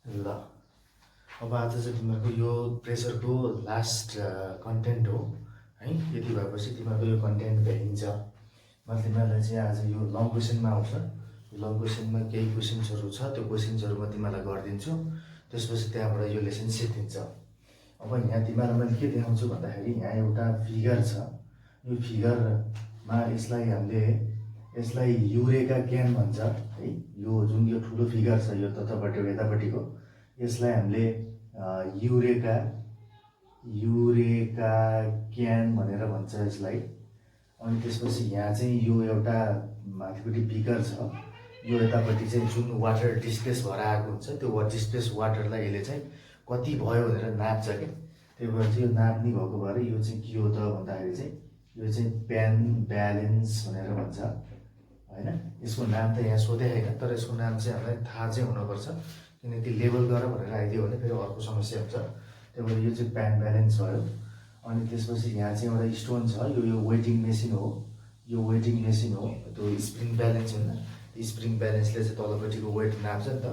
ल अब आज चाहिँ तिमीहरूको यो प्रेसरको लास्ट कन्टेन्ट हो है। यति भएपछि तिमीहरूको यो कन्टेन्ट भ्याइन्छ। म तिमीहरूलाई चाहिँ आज यो लङ क्वेसनमा आउँछ। लङ क्वेसनमा केही क्वेसन्सहरू छ, त्यो क्वेसन्सहरू म तिमीहरूलाई गरिदिन्छु। त्यसपछि त्यहाँबाट यो लेसन सिद्धिन्छ। अब यहाँ तिमीहरूलाई मैले के देखाउँछु भन्दाखेरि यहाँ एउटा फिगर छ। यो फिगरमा यसलाई युरेका क्यान भन्छ है। यो जुन यो ठुलो फिगर छ यो ततापट्टि यतापट्टिको, यसलाई हामीले युरेका क्यान भनेर भन्छ यसलाई। अनि त्यसपछि यहाँ चाहिँ यो एउटा माथिपट्टि बिकर छ। यो यतापट्टि चाहिँ जुन वाटर डिस्प्लेस भएर आएको हुन्छ त्यो डिस्प्लेस वाटरलाई यसले चाहिँ कति भयो भनेर नाप्छ क्या। त्यही भएर चाहिँ यो नाप्ने भएको भएर यो चाहिँ के हो त भन्दाखेरि चाहिँ यो चाहिँ प्यान ब्यालेन्स भनेर भन्छ होइन। यसको नाम त यहाँ सोधेको होइन, तर यसको नाम चाहिँ हामीलाई थाहा चाहिँ हुनुपर्छ, किनकि लेबलद्वारा भनेर आइदियो भने फेरि अर्को समस्या हुन्छ। त्यही भएर यो चाहिँ प्यान ब्यालेन्स भयो। अनि त्यसपछि यहाँ चाहिँ एउटा स्टोन छ। यो वेटिङ मेसिन हो। यो वेटिङ मेसिन हो। त्यो स्प्रिङ ब्यालेन्स होइन, स्प्रिङ ब्यालेन्सले चाहिँ तलपट्टिको वेट नाप्छ नि त।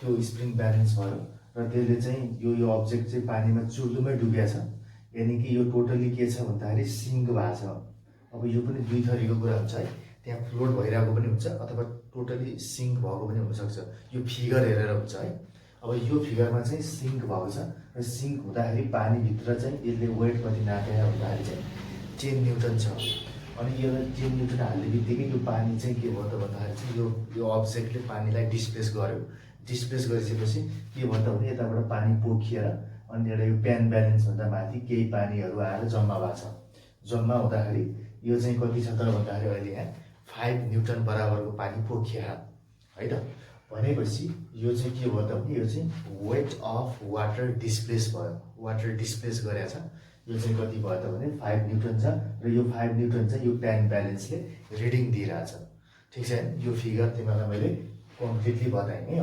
त्यो स्प्रिङ ब्यालेन्स भयो र त्यसले चाहिँ यो अब्जेक्ट चाहिँ पानीमा चुर्लुमै डुबिया छ। यानि कि यो टोटली के छ भन्दाखेरि सिङ्क भएको छ। अब यो पनि दुई थरीको कुरा हुन्छ है। त्यहाँ फ्लोट भइरहेको पनि हुन्छ अथवा टोटली सिङ्क भएको पनि हुनसक्छ। यो फिगर हेरेर हुन्छ है। अब यो फिगरमा चाहिँ सिङ्क भएको छ र सिङ्क हुँदाखेरि पानीभित्र चाहिँ यसले वेट कति नाप्यो भन्दाखेरि चाहिँ 10 न्युटन छ। अनि यो 10 न्युटन हाल्ने बित्तिकै यो पानी चाहिँ के भयो त भन्दाखेरि चाहिँ यो अब्जेक्टले पानीलाई डिस्प्लेस गर्यो। डिस्प्लेस गरिसकेपछि के भयो त भने यताबाट पानी पोखिएर अनि एउटा यो प्यान ब्यालेन्स भन्दा माथि केही पानीहरू आएर जम्मा भएको छ। जम्मा हुँदाखेरि यो चाहिँ कति छ त भन्दाखेरि अहिले यहाँ 5 न्युटन बराबरको पानी पोखिएर है त। भनेपछि यो चाहिँ के भयो त भने यो चाहिँ वेट अफ वाटर डिस्प्लेस भयो। वाटर डिस्प्लेस गरेको छ। यो चाहिँ कति भयो त भने 5 न्युटन छ र यो 5 न्युटन चाहिँ यो प्यान ब्यालेन्सले रिडिङ दिइरहेछ। ठिक छ। यो फिगर तिमीहरूलाई मैले कम्प्लिटली बताएँ है।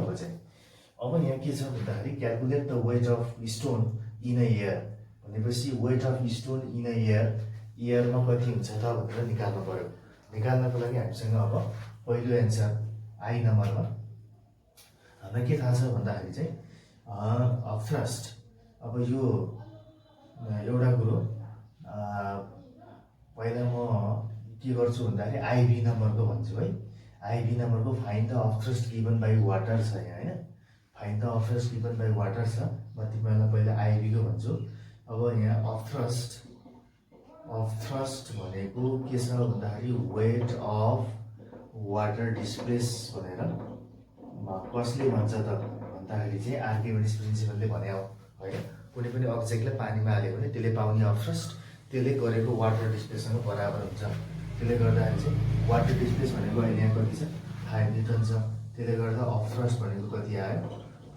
अब यहाँ के छ भन्दाखेरि calculate the weight of stone in a year भनेपछि weight of stone in a इयरमा कति हुन्छ त भनेर निकाल्नु पर्यो। निकाल्नको लागि हामीसँग अब पहिलो एन्सर आई नम्बरमा हामीलाई के थाहा छ भन्दाखेरि चाहिँ थ्रस्ट। अब यो एउटा कुरो पहिला म के गर्छु भन्दाखेरि आइभी नम्बरको भन्छु है। आइभी नम्बरको find the of thrust given by water छ यहाँ होइन। Find the of thrust given by water छ। म तिमीहरूलाई पहिला आइभीको भन्छु। अब यहाँ अफ थ्रस्ट भनेको के छ भन्दाखेरि वेट अफ वाटर डिस्प्लेस भनेर कसले भन्छ त भन्दाखेरि चाहिँ आर्किमिडिस प्रिन्सिपलले भने हो होइन। कुनै पनि अब्जेक्टलाई पानीमा हाल्यो भने त्यसले पाउने अफ थ्रस्ट त्यसले गरेको वाटर डिस्प्लेससँग बराबर हुन्छ। त्यसले गर्दाखेरि चाहिँ वाटर डिस्प्लेस भनेको अहिले यहाँ कति छ 5 न्युटन छ। त्यसले गर्दा अफ थ्रस्ट भनेको कति आयो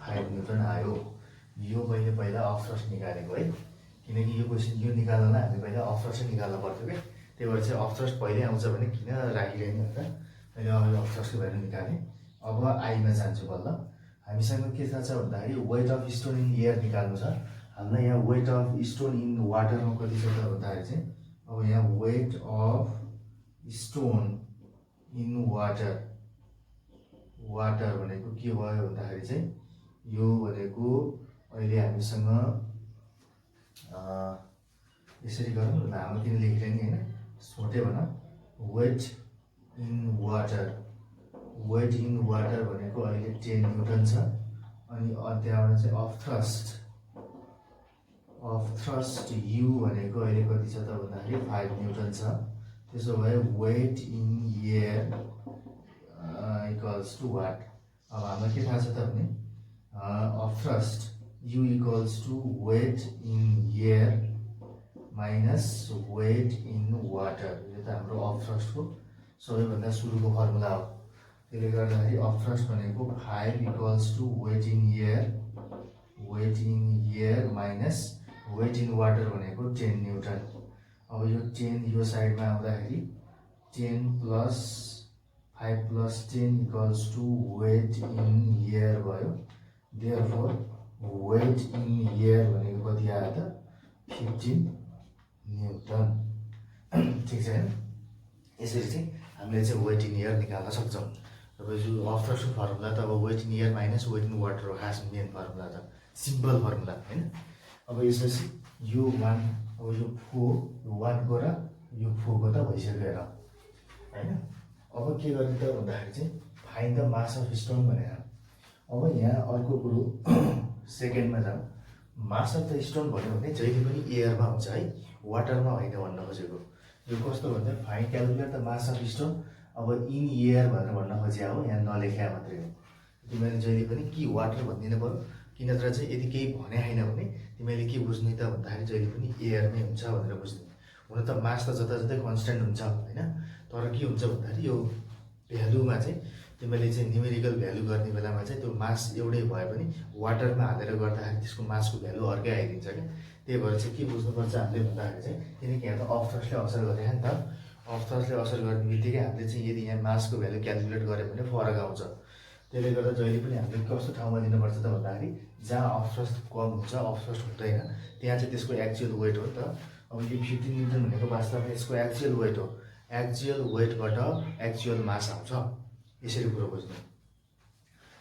5 न्युटन आयो। यो मैले पहिला अफ थ्रस्ट निकालेको है, किनकि यो क्वेसन यो निकाल्न हामी पहिला अफ थ्रस्ट निकाल्नु पर्थ्यो क्या। त्यही भएर चाहिँ अफ थ्रस्ट पहिल्यै आउँछ भने किन राखिरहने भनेर मैले अफ थ्रस्टको भ्यालु निकालेँ। अब आईमा जान्छु बल्ल। हामीसँग के थाहा छ भन्दाखेरि weight of stone in air निकाल्नु छ। हामीलाई यहाँ वेट अफ स्टोन इन वाटरमा कति छ त भन्दाखेरि चाहिँ अब यहाँ weight of stone in water भनेको के भयो भन्दाखेरि चाहिँ यो भनेको अहिले हामीसँग यसरी गरौँ लामो किन लेखिरहने होइन, छोटे भन। वेट इन वाटर भनेको अहिले 10 न्युटन छ। अनि त्यहाँबाट चाहिँ अफ थ्रस्ट यु भनेको अहिले कति छ त भन्दाखेरि 5 न्युटन छ। त्यसो भए weight in air equals to what. अब हामीलाई के थाहा छ त भने upthrust U equals to weight in air minus weight in water. यो त हाम्रो अफ थ्रस्टको सबैभन्दा सुरुको फर्मुला हो। त्यसले गर्दाखेरि अफ थ्रस्ट भनेको 5 equals to weight in air minus weight in water भनेको 10 न्युटन। अब यो 10 यो साइडमा आउँदाखेरि 10 plus 5 plus 10 equals to weight in air भयो। देयरफोर वेट इन एयर भनेको कति आयो त 15 न्युटन। ठिक छ। यसरी चाहिँ हामीले चाहिँ वेट इन एयर निकाल्न सक्छौँ। तपाईँको अफ थ्रस्टको फर्मुला त अब weight in air minus weight in water हो खास मेन फर्मुला त, सिम्पल फर्मुला होइन। अब यसपछि यो 1, अब यो 1 को र यो 4 को त भइसक्यो र होइन। अब के गर्ने त भन्दाखेरि चाहिँ find the mass of stone भनेर। अब यहाँ अर्को कुरो सेकेन्डमा जाउँ। मास अफ द स्टोन भन्यो भने जहिले पनि एयरमा हुन्छ है, वाटरमा होइन भन्न खोजेको। यो कस्तो भन्दा find calculate the mass of stone, अब इन एयर भनेर भन्न खोज्या हो, यहाँ नलेख्या मात्रै हो। तिमीले जहिले पनि कि वाटर भनिदिनु पऱ्यो, कि नत्र चाहिँ यदि केही भने होइन भने तिमीले के बुझ्ने त भन्दाखेरि जहिले पनि एयरमै हुन्छ भनेर बुझ्ने। हुन त मास त जताजतै कन्सटेन्ट हुन्छ होइन, तर के हुन्छ भन्दाखेरि यो भ्यालुमा चाहिँ तिमीले चाहिँ न्युमेरिकल भ्यालु गर्ने बेलामा चाहिँ त्यो मास एउटै भए पनि वाटरमा हालेर गर्दाखेरि त्यसको मासको भ्यालु अर्कै आइदिन्छ क्या। त्यही भएर चाहिँ के बुझ्नुपर्छ हामीले भन्दाखेरि चाहिँ, किनकि यहाँ त अफ थ्रस्टले असर गरे नि त, अफ थ्रस्टले असर गर्ने बित्तिकै हामीले चाहिँ यदि यहाँ मासको भ्यालु क्यालकुलेट गऱ्यो भने फरक आउँछ। त्यसले गर्दा जहिले पनि हामीले कस्तो ठाउँमा दिनुपर्छ त भन्दाखेरि जहाँ अफ थ्रस्ट कम हुन्छ, अफ थ्रस्ट हुँदैन, त्यहाँ चाहिँ त्यसको एक्चुअल वेट हो नि त। अब यो 15 न्युटन भनेको वास्तवमा यसको एक्चुअल वेट हो, एक्चुअल वेटबाट एक्चुअल मास आउँछ, यसरी कुरो बुझ्नु।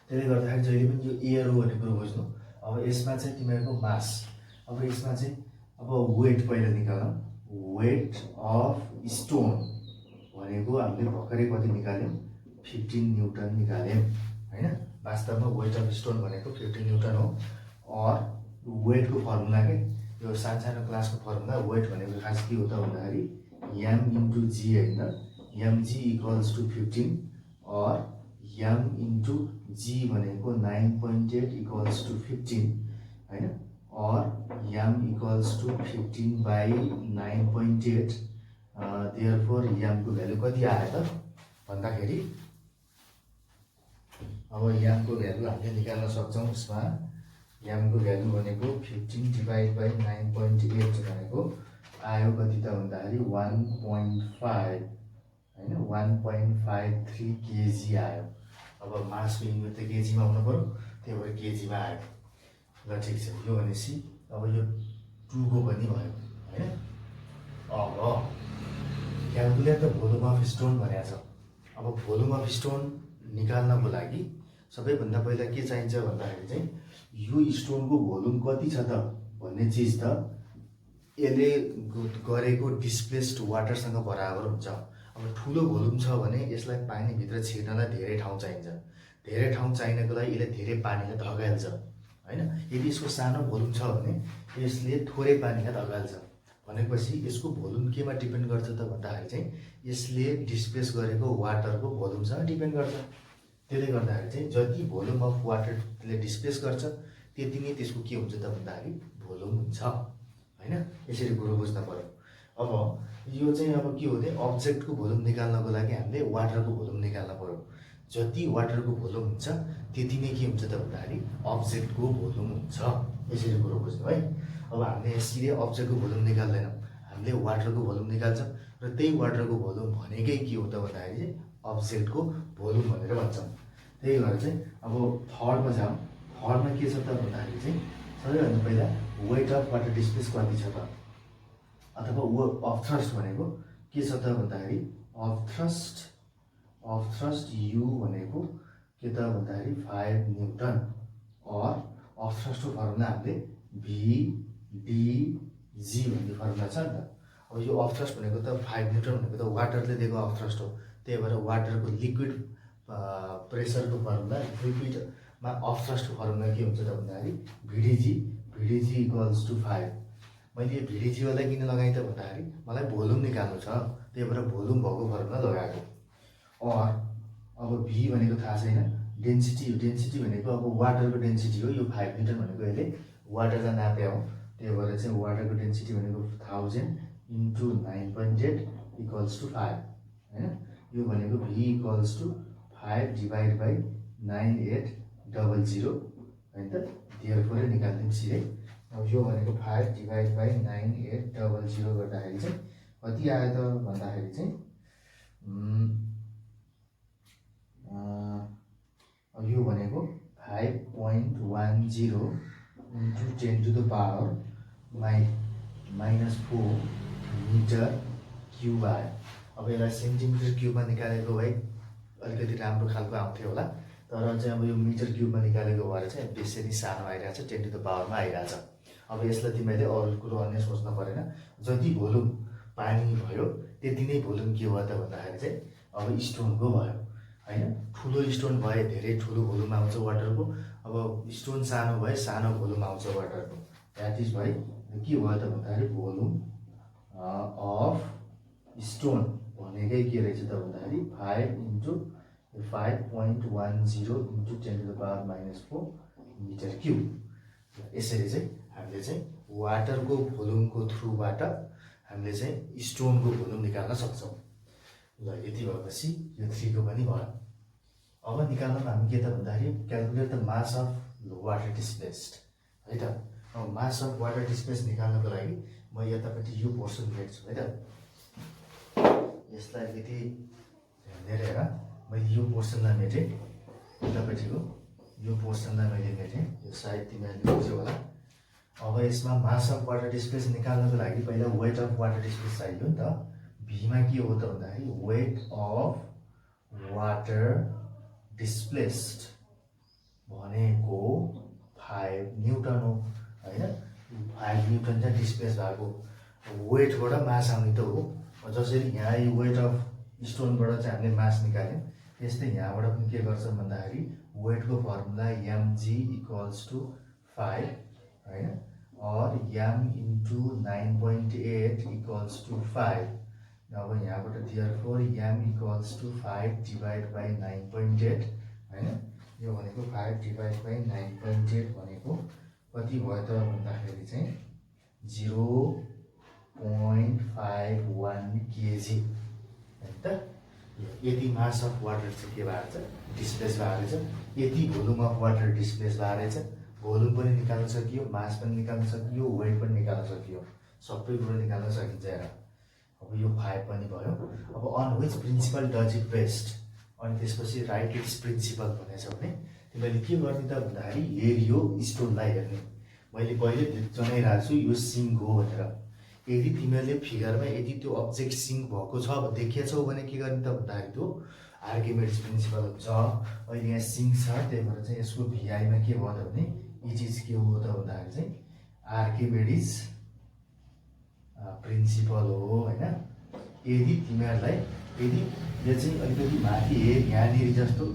त्यसले गर्दाखेरि जहिले पनि यो एयर हो भन्ने कुरो बुझ्नु। अब यसमा चाहिँ तिमीहरूको मास, अब यसमा चाहिँ अब वेट पहिला निकालौँ। वेट अफ स्टोन भनेको हामीले भर्खरै कति निकाल्यौँ, 15 न्युटन निकाल्यौँ होइन। वास्तवमा वेट अफ स्टोन भनेको 15 न्युटन हो। और वेटको फर्मुला के यो सानो क्लासको फर्मुला, वेट भनेको खास के हो त भन्दाखेरि एम इन्टु जी होइन, एमजी इक्वल्स टु 15 और एम इन्टु जी भनेको 9.8 इक्वल्स टु 15 होइन, और एम इक्वल्स टु 15/9.8। देयरफोर एमको भ्यालु कति आयो त भन्दाखेरि, अब एमको भ्यालु हामीले निकाल्न सक्छौँ। यसमा एमको भ्यालु भनेको 15/9.8 भनेको आयो कति त भन्दाखेरि 1.5 होइन, 1.53 केजी आयो। अब मासको युनिट त केजीमा आउनु पऱ्यो, त्यही भएर केजीमा आयो। ल ठिक छ, यो भनेपछि अब यो 2 को पनि भयो होइन। अब calculate the volume of stone भनेको छ। अब भोल्युम अफ स्टोन निकाल्नको लागि सबैभन्दा पहिला के चाहिन्छ भन्दाखेरि चाहिँ यो स्टोनको भोल्युम कति छ त भन्ने चिज त यसले गरेको डिस्प्लेस्ड वाटरसँग बराबर हुन्छ। अब ठुलो भोल्युम छ भने यसलाई पानीभित्र छिर्नलाई धेरै ठाउँ चाहिन्छ, धेरै ठाउँ चाहिनको लागि यसले धेरै पानीलाई धगाल्छ होइन। यदि यसको सानो भोल्युम छ भने यसले थोरै पानीलाई धगाल्छ। भनेपछि यसको भोल्युम केमा डिपेन्ड गर्छ त भन्दाखेरि चाहिँ यसले डिस्प्लेस गरेको वाटरको भोल्युमसँग डिपेन्ड गर्छ। त्यसले गर्दाखेरि चाहिँ जति भोल्युम अफ वाटरले डिस्प्लेस गर्छ त्यति नै त्यसको के हुन्छ त भन्दाखेरि भोल्युम हुन्छ होइन। यसरी कुरो बुझ्न पर्यो। अब यो चाहिँ अब के हो भने अब्जेक्टको भोल्युम निकाल्नको लागि हामीले वाटरको भोल्युम निकाल्न पर्यो। जति वाटरको भोल्युम हुन्छ त्यति नै के हुन्छ त भन्दाखेरि अब्जेक्टको भोल्युम हुन्छ। यसरी कुरो बुझ्नु है। अब हामीले सिधै अब्जेक्टको भोल्युम निकाल्दैनौँ, हामीले वाटरको भोल्युम निकाल्छौँ र त्यही वाटरको भोल्युम भनेकै के हो त भन्दाखेरि चाहिँ अब्जेक्टको भोल्युम भनेर भन्छौँ। त्यही भएर चाहिँ अब थर्डमा जाउँ। थर्डमा के छ त भन्दाखेरि चाहिँ सबैभन्दा पहिला वेट अफ वाटर डिस्प्लेस कति छ त, अथवा अफ थ्रस्ट भनेको के छ त भन्दाखेरि अफ थ्रस्ट यु भनेको के त भन्दाखेरि 5 न्युटन और अफ थ्रस्टको फर्मुला हामीले VDG भन्ने फर्मुला छ नि त। अब यो अफ थ्रस्ट भनेको त 5 न्युटन भनेको त वाटरले दिएको अफ थ्रस्ट हो। त्यही भएर वाटरको लिक्विड प्रेसरको फर्मुला, लिक्विडमा अफ थ्रस्टको फर्मुला के हुन्छ त भन्दाखेरि VDG इक्वल्स टु 5। मैले VDG वाला किन लगाएँ त भन्दाखेरि मलाई भोल्युम निकाल्नु छ, त्यही भएर भोल्युम भएको फर्मुला लगाएको। और अब V भनेको थाहा छैन, डेन्सिटी भनेको अब वाटरको डेन्सिटी हो। यो 5 न्युटन भनेको यसले वाटरलाई नाप्या हो। त्यही भएर चाहिँ वाटरको डेन्सिटी भनेको 1000 इन्टु 9.8 इक्वल्स टु 5 होइन। यो भनेको V इक्वल्स टु 5/9800 होइन त। देयरफोर निकाल्दिउँ सिधै। अब यो भनेको 5/9800 गर्दाखेरि चाहिँ कति आयो त भन्दाखेरि चाहिँ यो भनेको 5.10 इन्टु 10⁻⁻⁴ मिटर क्युब आयो। अब यसलाई सेन्टिमिटर क्युबमा निकालेको भए अलिकति राम्रो खालको आउँथ्यो होला, तर चाहिँ अब यो मिटर क्युबमा निकालेको भएर चाहिँ बेसरी सानो आइरहेछ, 10 टु द पावरमा आइरहेछ। अब यसलाई तिमीले अरू कुरो अन्य सोच्न परेन, जति भोल्युम पानी भयो त्यति नै भोल्युम के भयो त भन्दाखेरि चाहिँ अब स्टोनको भयो होइन। ठुलो स्टोन भए धेरै ठुलो भोल्युम आउँछ वाटरको, अब स्टोन सानो भए सानो भोल्युम आउँछ वाटरको। द्याट इज भाइ के भयो त भन्दाखेरि भोल्युम अफ स्टोन भनेकै के रहेछ त भन्दाखेरि 5 into 5.10 into 10 to the power -4 metre cube. यसरी चाहिँ हामीले चाहिँ वाटरको भोल्युमको थ्रुबाट हामीले चाहिँ स्टोनको भोल्युम निकाल्न सक्छौँ। ल यति भएपछि यो 3 को पनि भयो। अब निकाल्नमा हामी के त भन्दाखेरि calculate the mass of water displaced है त। अब मास अफ वाटर डिस्प्लेस निकाल्नको लागि म यतापट्टि यो पोर्सन लेख्छु है त। यसलाई अलिकति ध्यान दिएर हेर, मैले यो पोर्सनलाई मेटेँ, यतापट्टिको यो पोर्सनलाई मैले मेटेँ, यो सायद तिमीहरूले बुझ्यौ होला। अब यसमा मास अफ वाटर डिस्प्लेस निकाल्नको लागि पहिला वेट अफ वाटर डिस्प्लेस चाहियो नि त। भीमा के हो त भन्दाखेरि वेट अफ वाटर डिस्प्लेस्ड भनेको 5 न्युटन हो होइन। 5 न्युटन चाहिँ डिस्प्लेस भएको वेटबाट मास आउने त हो। जसरी यहाँ यो वेट अफ स्टोनबाट चाहिँ हामीले मास निकाल्यौँ, त्यस्तै यहाँबाट पनि के गर्छ भन्दाखेरि वेटको फर्मुला mg = 5 होइन, और m इन्टु 9.8 = 5। अब यहाँबाट therefore m = 5 डिभाइड बाई 9.8 होइन। यो भनेको 5 डिभाइड बाई 9.8 भनेको कति भयो त भन्दाखेरि चाहिँ 0.51 kg है त। यति मास अफ वाटर चाहिँ के भएको छ डिस्प्लेस भएको रहेछ, यति भोल्युम अफ वाटर डिस्प्लेस भएको रहेछ। भोल्युम पनि निकाल्न सकियो, मास पनि निकाल्न सकियो, वेट पनि निकाल्न सकियो, सबै कुरो निकाल्न सकिन्छ हेर। अब यो 5 पनि भयो। अब on which principle does it rest, अनि त्यसपछि राइट इट्स प्रिन्सिपल भनेछ भने तिमीले के गर्ने त भन्दाखेरि यो स्टोनलाई हेर्ने। मैले पहिले जनाइरहेको छु यो सिङ्क हो भनेर। यदि तिमीहरूले फिगरमा यदि त्यो अब्जेक्ट सिङ्क भएको छ देखिएछौ भने के गर्ने त भन्दाखेरि त्यो आर्किमिडिज प्रिन्सिपल हुन्छ। अहिले यहाँ सिङ्क छ, त्यही भएर चाहिँ यसको भिआईमा के भयो त भने इट इज के हो त भन्दाखेरि चाहिँ आर्किमिडिज प्रिन्सिपल हो होइन। यदि तिमीहरूलाई यदि यो चाहिँ अलिकति माथि यहाँनिर जस्तो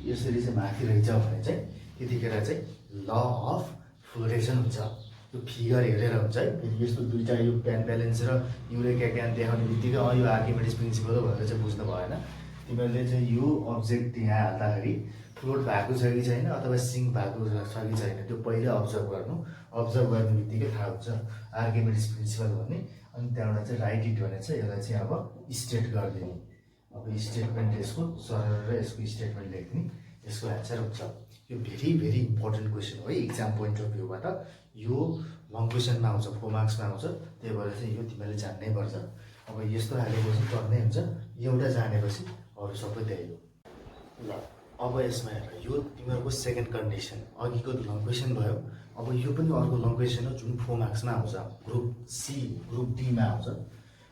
यसरी चाहिँ माथि रहेछ भने चाहिँ त्यतिखेर चाहिँ ल अफ फ्लोटेसन हुन्छ। त्यो फिगर हेरेर हुन्छ है। फेरि यस्तो दुईवटा यो प्यान ब्यालेन्स र युरेका क्यान देखाउने बित्तिकै यो आर्किमिडिज प्रिन्सिपल हो भनेर चाहिँ बुझ्नु भएन। तिमीहरूले चाहिँ यो अब्जेक्ट यहाँ हाल्दाखेरि फ्लोट भएको छ कि छैन अथवा सिङ्क भएको छ कि छैन त्यो पहिल्यै अब्जर्भ गर्नु। अब्जर्भ गर्ने बित्तिकै थाहा हुन्छ आर्किमिडिज प्रिन्सिपल भन्ने। अनि त्यहाँबाट चाहिँ राइट इट भनेर चाहिँ यसलाई चाहिँ अब स्टेट गरिदिने। अब स्टेटमेन्ट यसको सरर यसको स्टेटमेन्ट लेख्ने, यसको एन्सर हुन्छ। यो भेरी भेरी इम्पोर्टेन्ट क्वेसन हो है इक्जाम पोइन्ट अफ भ्यूबाट। यो लङ क्वेसनमा आउँछ, 4 मार्क्समा आउँछ, त्यही भएर चाहिँ यो तिमीले जान्नै पर्छ। अब यस्तो खाले क्वेसन गर्नै हुन्छ, एउटा जानेपछि अरू सबै त्यही हो। ल अब यसमा हेर, यो तिमीहरूको सेकेन्ड कन्डिसन, अघिको लङ क्वेसन भयो। अब यो पनि अर्को लङ क्वेसन हो जुन 4 मार्क्समा आउँछ, ग्रुप सी ग्रुप डीमा आउँछ।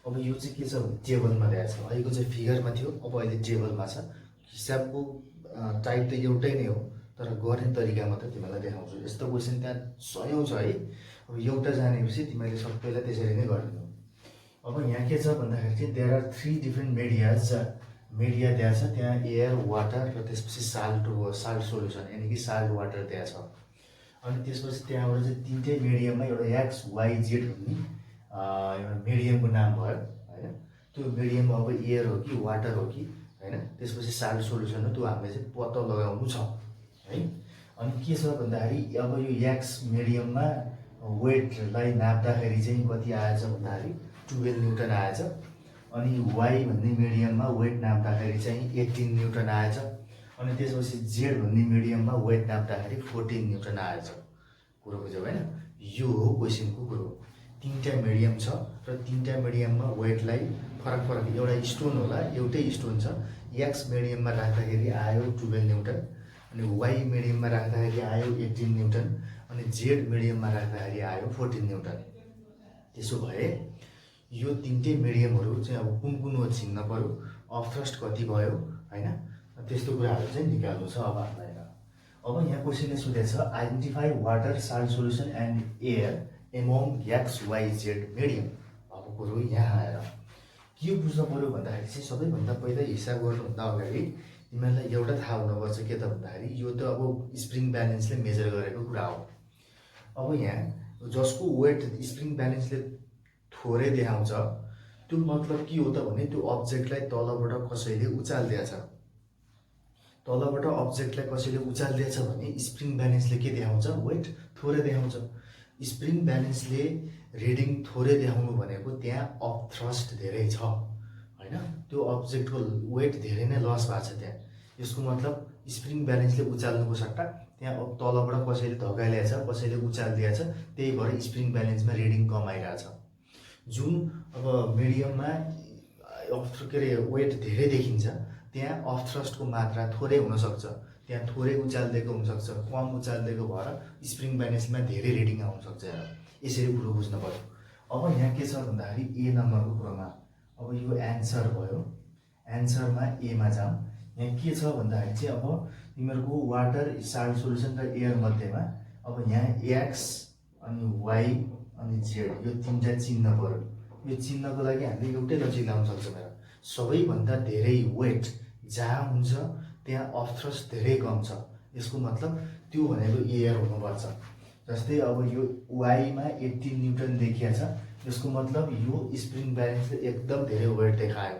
अब यो चाहिँ के छ भने टेबलमा दिएको छ, अहिलेको चाहिँ फिगरमा थियो, अब अहिले टेबलमा छ। हिसाबको टाइप त एउटै नै हो, तर गर्ने तरिका मात्रै तिमीलाई देखाउँछु। यस्तो क्वेसन त्यहाँ सयौँ छ है। अब एउटा जानेपछि तिमीले सबैलाई त्यसरी नै गरिदिनु। अब यहाँ के छ भन्दाखेरि चाहिँ देयर आर 3 डिफ्रेन्ट मिडिया दिएको छ त्यहाँ, एयर, वाटर र त्यसपछि साल्ट सोल्युसन यानि कि साल्ट वाटर दिएको छ। अनि त्यसपछि त्यहाँबाट चाहिँ 3टै मिडियममा एउटा एक्स वाइ जेड भन्ने एउटा मिडियमको नाम भयो होइन। त्यो मिडियम अब एयर हो कि वाटर हो कि होइन, त्यसपछि साल्ट सोल्युसन हो, त्यो हामीले चाहिँ पत्ता लगाउनु छ है। अनि के छ भन्दाखेरि अब यो एक्स मिडियममा वेटलाई नाप्दाखेरि चाहिँ कति आएछ भन्दाखेरि 12 न्युटन आएछ। अनि वाइ भन्ने मिडियममा वेट नाप्दाखेरि चाहिँ 18 न्युटन आएछ। अनि त्यसपछि जेड भन्ने मिडियममा वेट नाप्दाखेरि 14 न्युटन आएछ। कुरो बुझ्यौ होइन? यो हो क्वेसनको कुरो। 3टा मिडियम छ र 3टा मिडियममा वेटलाई फरक फरक, एउटा स्टोन होला, एउटै स्टोन छ। एक्स मिडियममा राख्दाखेरि आयो 12 न्युटन, अनि वाइ मिडियममा राख्दाखेरि आयो 18 न्युटन, अनि जेड मिडियममा राख्दाखेरि आयो 14 न्युटन। त्यसो भए यो 3टै मिडियमहरू चाहिँ अब कुन कुन हो चिन्न पर्यो, अफ थ्रस्ट कति भयो होइन, त्यस्तो कुराहरू चाहिँ निकाल्नु छ अब हामीलाई। अब यहाँ क्वेसनले सोधेको छ identify water salt solution and air among X Y Z medium. अब कुरो यहाँ आएर के बुझ्नु पऱ्यो भन्दाखेरि चाहिँ सबैभन्दा पहिला हिसाब गर्नुभन्दा अगाडि तिमीहरूलाई एउटा थाहा हुनुपर्छ के त भन्दाखेरि यो त अब स्प्रिङ ब्यालेन्सले मेजर गरेको कुरा हो। अब यहाँ जसको वेट स्प्रिङ ब्यालेन्सले थोरै देखाउँछ त्यो मतलब के हो त भने त्यो अब्जेक्टलाई तलबाट कसैले उचालिदिएछ। तलबाट अब्जेक्टलाई कसैले उचालिदिएछ भने स्प्रिङ ब्यालेन्सले के देखाउँछ? वेट थोरै देखाउँछ। स्प्रिङ ब्यालेन्सले रिडिङ थोरै देखाउनु भनेको त्यहाँ अपथ्रस्ट धेरै छ होइन, त्यो अब्जेक्टको वेट धेरै नै लस भएको छ त्यहाँ। यसको मतलब स्प्रिङ ब्यालेन्सले उचाल्नुको सट्टा त्यहाँ तलबाट कसैले धकाइलिएछ, कसैले उचालिदिएछ, त्यही भएर स्प्रिङ ब्यालेन्समा रिडिङ कम आइरहेछ। जुन अब मिडियममा के अरे वेट धेरै देखिन्छ त्यहाँ अपथ्रस्टको मात्रा थोरै हुनसक्छ, त्यहाँ थोरै उचालिदिएको हुनसक्छ, कम उचालिदिएको भएर स्प्रिङ ब्यालेन्समा धेरै रिडिङ आउनसक्छ। यसरी कुरो बुझ्नु पऱ्यो। अब यहाँ के छ भन्दाखेरि ए नम्बरको कुरोमा अब यो एन्सर भयो। एन्सरमा एमा जाउँ। यहाँ के छ भन्दाखेरि चाहिँ अब तिमीहरूको वाटर साल्ट सोल्युसन र एयर मध्येमा अब यहाँ एक्स अनि वाइ अनि जेड यो तिनवटा चिन्ह पऱ्यो। यो चिन्हको लागि हामीले एउटै लजिक लाउन सक्छौँ। मेरो सबैभन्दा धेरै वेट जहाँ हुन्छ त्यहाँ अपथ्रस्ट धेरै कम छ। यसको मतलब त्यो भनेको एयर हुनुपर्छ। जस्तै अब यो वाइमा 18 न्युटन देखिएको छ, यसको मतलब यो स्प्रिङ ब्यालेन्सले एकदम धेरै वेट देखायो।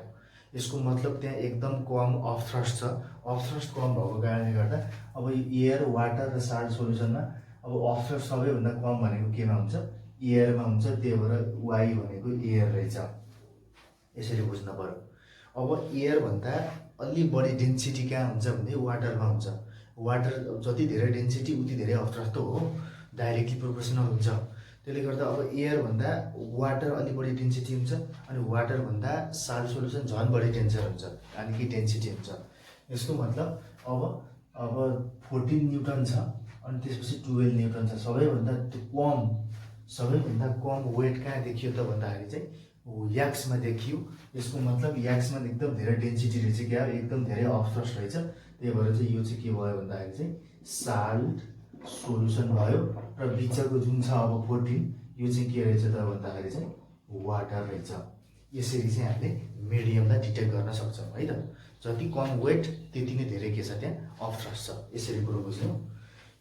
यसको मतलब त्यहाँ एकदम कम अपथ्रस्ट छ। अपथ्रस्ट कम भएको कारणले गर्दा अब एयर वाटर र साल्ट सोल्युसनमा अब अपथ्रस्ट सबैभन्दा कम भनेको केमा हुन्छ? एयरमा हुन्छ। त्यही भएर वाइ भनेको एयर रहेछ। यसरी बुझ्न पर्यो। अब एयर भन्दा अलि बढी डेन्सिटी कहाँ हुन्छ भने वाटरमा हुन्छ। वाटर जति धेरै डेन्सिटी उति धेरै अपथ्रस्ट हो, डाइरेक्टली प्रोपोर्सनल हुन्छ। त्यसले गर्दा अब एयर भन्दा वाटर अलि बढी डेन्सिटी हुन्छ अनि वाटर भन्दा साल्ट सोल्युसन झन् बढी डेन्सर हुन्छ, अनि कि डेन्सिटी हुन्छ। यसको मतलब अब 14 न्युटन छ अनि त्यसपछि 12 न्युटन छ। सबैभन्दा कम वेट कहाँ देखियो त भन्दाखेरि चाहिँ याक्समा देखियो। यसको मतलब याक्समा एकदम धेरै डेन्सिटी रहेछ, क्या एकदम धेरै अपथ्रस्ट रहेछ। त्यही भएर चाहिँ यो चाहिँ के भयो भन्दाखेरि चाहिँ साल्ट सोल्युसन भयो र बिचको जुन छ अब 14 यो चाहिँ के रहेछ त भन्दाखेरि चाहिँ वाटर रहेछ। यसरी चाहिँ हामीले मिडियमलाई डिटेक्ट गर्न सक्छौँ है त। जति कम वेट त्यति नै धेरै के छ त्यहाँ अपथ्रस्ट छ। यसरी कुरो बुझ्यौ।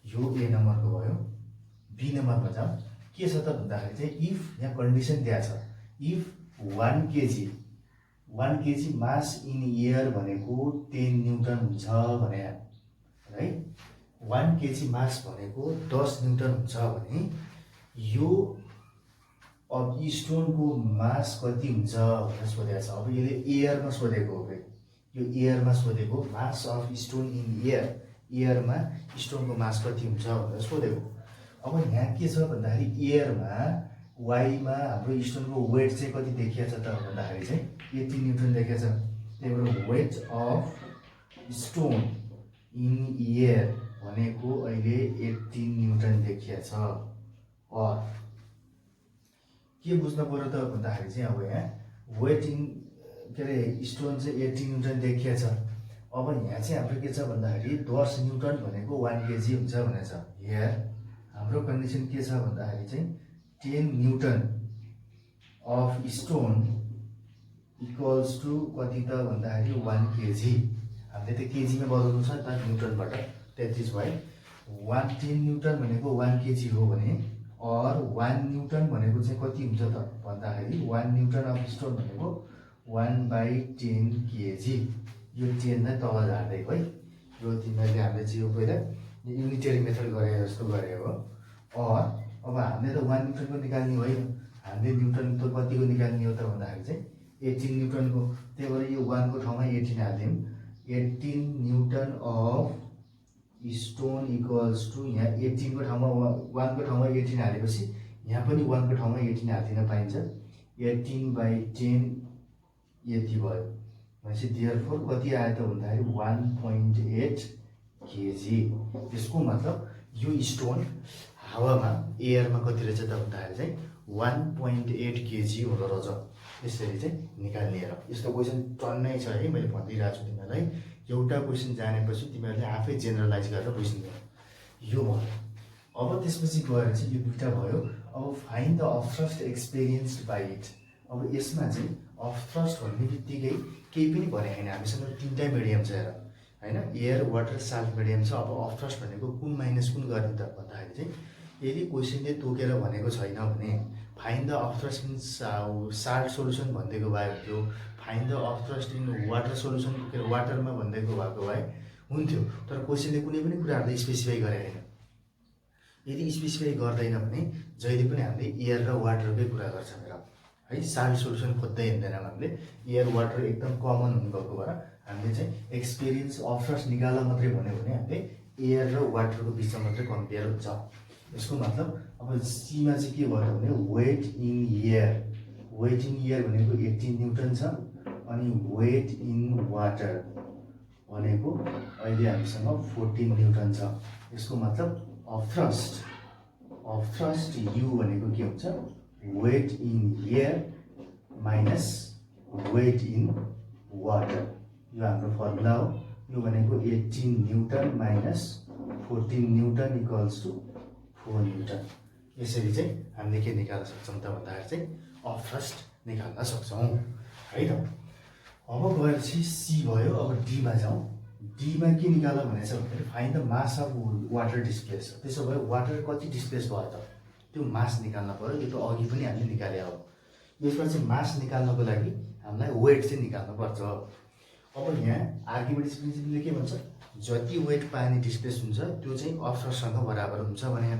यो ए नम्बरको भयो। बी नम्बरमा जाउँ। के छ त भन्दाखेरि चाहिँ इफ यहाँ कन्डिसन दिएको छ, if 1 KG mass in air भनेको 10 न्युटन हुन्छ भने है, 1 केजी मास भनेको 10 न्युटन हुन्छ भने यो अब स्टोनको मास कति हुन्छ भनेर सोधेको छ। अब यसले एयरमा सोधेको हो। यो एयरमा सोधेको मास अफ स्टोन इन एयरमा स्टोनको मास कति हुन्छ भनेर सोधेको। अब यहाँ के छ भन्दाखेरि एयरमा वाइमा हाम्रो स्टोनको वेट चाहिँ कति देखिएको छ त भन्दाखेरि चाहिँ 18 न्युटन देखिएको छ। त्यही भएर weight of stone in air भनेको अहिले 18 न्युटन देखिएको छ। के बुझ्नु पर्यो त भन्दाखेरि चाहिँ अब यहाँ वेट इन के अरे स्टोन चाहिँ 18 न्युटन देखिएको छ। अब यहाँ चाहिँ हाम्रो के छ भन्दाखेरि 10 न्युटन भनेको 1 केजी हुन्छ भनेको छ। यहाँ हाम्रो कन्डिसन के छ भन्दाखेरि चाहिँ 10 newton of stone equals to कति त भन्दाखेरि 1 केजी। हामीले त केजीमा बदल्नु छ त न्युटनबाट। द्याट इज वाइ 10 न्युटन भनेको 1 केजी हो भने और 1 न्युटन भनेको चाहिँ कति हुन्छ त भन्दाखेरि 1 न्युटन अफ स्टोन भनेको 1/10 केजी। यो 10 नै तल झार्दै है। यो तिमीहरूले हामीले चाहिँ यो पहिला युनिटरी मेथड गरे जस्तो गरे हो। और अब हामीले त 1 न्युटनको निकाल्ने होइन, हामीले न्युटन त कतिको निकाल्ने हो त भन्दाखेरि चाहिँ 18 न्युटनको। त्यही भएर यो 1 को ठाउँमा 18 हालिदिउँ। 18 newton of stone equals to यहाँ 18 को ठाउँमा 1 को ठाउँमा 18 हालेपछि यहाँ पनि 1 को ठाउँमा 18 हालिदिन पाइन्छ। 18/10 यति भयो भनेपछि देयरफोर कति आयो त भन्दाखेरि 1.8 केजी। यसको मतलब यो स्टोन हावामा एयरमा कति रहेछ त भन्दाखेरि चाहिँ 1.8 केजी हुँदो रहेछ। यसरी चाहिँ निकाल्ने। यस्तो क्वेसन टन्नै छ है, मैले भनिदिइरहेको छु तिमीहरूलाई। एउटा क्वेसन जानेपछि तिमीहरूले आफै जेनरलाइज गरेर बुझ्नु यो भयो। अब त्यसपछि गएर चाहिँ यो दुईटा भयो। अब find the upthrust experienced by it. अब यसमा चाहिँ अपथ्रस्ट भन्ने बित्तिकै केही पनि भने होइन, हामीसँग तिनवटा मिडियम छ हेर होइन, एयर वाटर साल्ट मिडियम छ। अब अपथ्रस्ट भनेको कुन माइनस कुन गर्ने त भन्दाखेरि चाहिँ यदि क्वेसनले तोकेर भनेको छैन भने find the upthrust in salt solution भनिदिएको भए हुन्थ्यो, find the upthrust in water solution वाटरमा भनिदिएको भएको भए हुन्थ्यो। तर क्वेसनले कुनै पनि कुराहरू स्पेसिफाई गरे होइन। यदि स्पेसिफाई गर्दैन भने जहिले पनि हामीले एयर र वाटरकै कुरा गर्छौँ है। साल्ट सोल्युसन खोज्दै हिँड्दैनौँ हामीले, एयर वाटर एकदम कमन हुनुभएको भएर हामीले चाहिँ एक्सपिरियन्स अपथ्रस्ट निकाल मात्रै भन्यो भने हामीले एयर र वाटरको बिचमा मात्रै कम्पेयर हुन्छ। यसको मतलब अब सीमा चाहिँ के भयो भने weight in air, weight in air भनेको 18 न्युटन छ, अनि वेट इन वाटर भनेको अहिले हामीसँग 14 न्युटन छ। यसको मतलब अपथ्रस्ट यु भनेको के हुन्छ, weight in air minus weight in water. यो हाम्रो फर्मुला हो। यो भनेको 18 newton minus 14 newton equals to 4 newton. यसरी चाहिँ हामीले के निकाल्न सक्छौँ त भन्दाखेरि चाहिँ अपथ्रस्ट निकाल्न सक्छौँ है त। अब गएर चाहिँ सी भयो। अब डीमा जाउँ। डीमा के निकाल भनेको छ भन्दाखेरि find the mass of water displace. त्यसो भए वाटर कति डिस्प्लेस भयो त त्यो मास निकाल्न पर्यो। यो त अघि पनि हामीले निकाले हो। यसमा चाहिँ मास निकाल्नको लागि हामीलाई वेट चाहिँ निकाल्नु पर्छ। अब यहाँ आर्किमिडिज प्रिन्सिपलले के भन्छ, जति वेट पानी डिस्प्लेस हुन्छ त्यो चाहिँ अपथ्रस्टसँग बराबर हुन्छ भने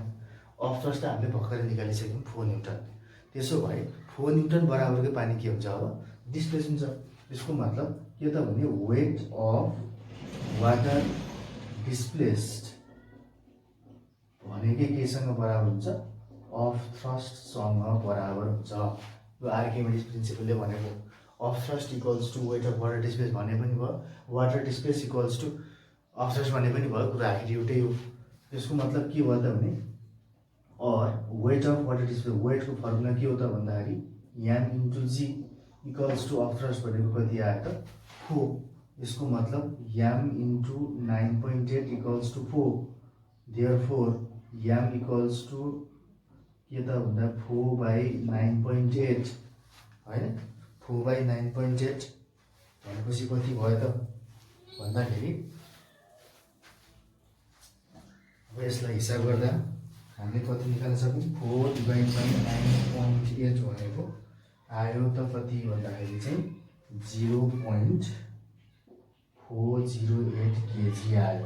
अपथ्रस्ट हामीले भर्खरै निकालिसक्यौँ 4 न्युटन। त्यसो भए 4 न्युटन बराबरकै पानी के हुन्छ, अब डिस्प्लेस हुन्छ। यसको मतलब के त भने वेट अफ वाटर डिस्प्लेस्ड भनेकै केसँग बराबर हुन्छ, अपथ्रस्टसँग बराबर हुन्छ। यो आर्किमिडिज प्रिन्सिपलले भनेको upthrust equals to weight of water displace भने पनि भयो, water displace equals to upthrust भने पनि भयो। कुरा आखिर एउटै हो। यसको मतलब के भयो त भने वेट अफ वाटर डिस्प्लेस, वेटको फर्मुला के हो त भन्दाखेरि M into G equals to upthrust भनेको कति आयो त 4। यसको मतलब M into 9.8 equals to 4। Therefore M equals to के त भन्दा 4/9.8 होइन। 4/9.8 भनेपछि कति भयो त भन्दाखेरि अब यसलाई हिसाब गर्दा हामीले कति निकाल्न सक्यौँ, 4/9.8 भनेको आयो त कति भन्दाखेरि चाहिँ 0.408 केजी आयो।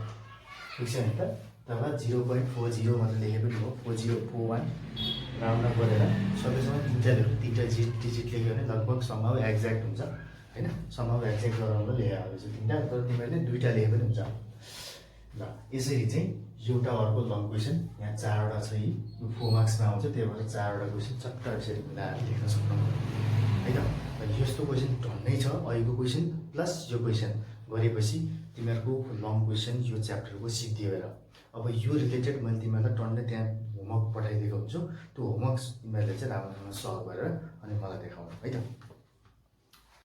ठिक छ नि त। तब 0.40 मात्र लेखे पनि हो, 4041 राउन्ड अप गरेर सबैसँग तिनवटा डिजिट लेख्यो भने लगभग सम्भव एक्ज्याक्ट हुन्छ होइन। सम्भव एक्ज्याक्ट गराउन लेखेको छ तिनवटा, तर तिमीहरूले दुईवटा लेखे पनि हुन्छ। ल यसरी चाहिँ एउटा अर्को लङ क्वेसन यहाँ 4वटा छ। यो 4 मार्क्समा आउँछ, त्यही भएर 4वटा क्वेसन चट्ट यसरी मिलाएर लेख्न सक्नु है त। यस्तो क्वेसन टन्नै छ अहिलेको क्वेसन प्लस यो क्वेसन गरेपछि तिमीहरूको लङ क्वेसन यो च्याप्टरको सिद्धियो हेर। अब यो रिलेटेड मैले तिमीहरूलाई टन्नै त्यहाँ होमवर्क पठाइदिएको हुन्छु। त्यो होमवर्क तिमीहरूले चाहिँ राम्रोसँग सल्भ गरेर अनि मलाई देखाउनु है त।